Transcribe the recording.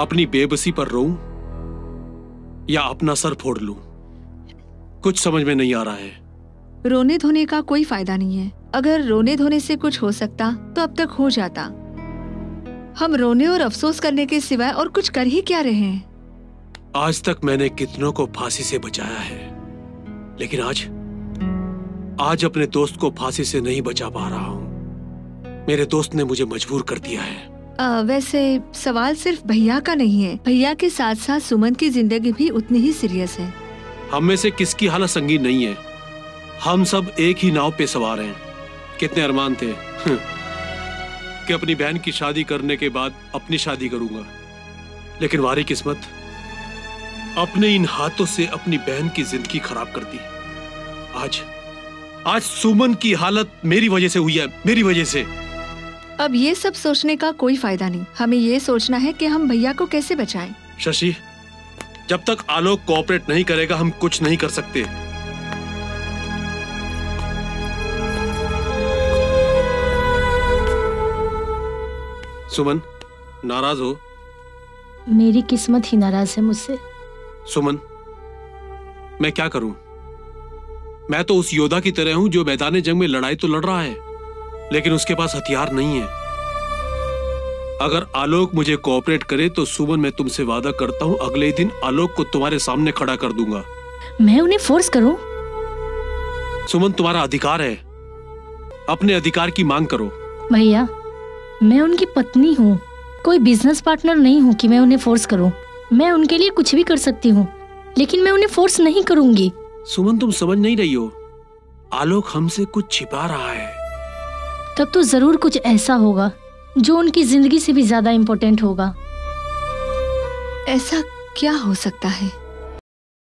अपनी बेबसी पर रोऊं या अपना सर फोड़ लूं, कुछ समझ में नहीं आ रहा है। रोने धोने का कोई फायदा नहीं है। अगर रोने धोने से कुछ हो सकता तो अब तक हो जाता। हम रोने और अफसोस करने के सिवाय और कुछ कर ही क्या रहे हैं। आज तक मैंने कितनों को फांसी से बचाया है, लेकिन आज अपने दोस्त को फांसी से नहीं बचा पा रहा हूँ। मेरे दोस्त ने मुझे मजबूर कर दिया है। वैसे सवाल सिर्फ भैया का नहीं है, भैया के साथ साथ सुमन की जिंदगी भी उतनी ही सीरियस है। हम में से किसकी हालत संगीन नहीं है। हम सब एक ही नाव पे सवार हैं। कितने अरमान थे कि अपनी बहन की शादी करने के बाद अपनी शादी करूंगा, लेकिन वारी किस्मत अपने इन हाथों से अपनी बहन की जिंदगी खराब कर दी। आज सुमन की हालत मेरी वजह से हुई है, मेरी वजह से। अब ये सब सोचने का कोई फायदा नहीं। हमें ये सोचना है कि हम भैया को कैसे बचाएं। शशि, जब तक आलोक कोऑपरेट नहीं करेगा हम कुछ नहीं कर सकते। सुमन, नाराज हो? मेरी किस्मत ही नाराज है मुझसे। सुमन, मैं क्या करूं? मैं तो उस योद्धा की तरह हूं जो मैदान जंग में लड़ाई तो लड़ रहा है, लेकिन उसके पास हथियार नहीं है। अगर आलोक मुझे कोऑपरेट करे तो सुमन, मैं तुमसे वादा करता हूं अगले ही दिन आलोक को तुम्हारे सामने खड़ा कर दूंगा। मैं उन्हें फोर्स करूं? सुमन, तुम्हारा अधिकार है, अपने अधिकार की मांग करो। भैया, मैं उनकी पत्नी हूँ, कोई बिजनेस पार्टनर नहीं हूँ कि मैं उन्हें फोर्स करूँ। मैं उनके लिए कुछ भी कर सकती हूँ, लेकिन मैं उन्हें फोर्स नहीं करूंगी। सुमन, तुम समझ नहीं रही हो। आलोक हमसे कुछ छिपा रहा है। तब तो जरूर कुछ ऐसा होगा जो उनकी जिंदगी से भी ज्यादा इम्पोर्टेंट होगा। ऐसा क्या हो सकता है?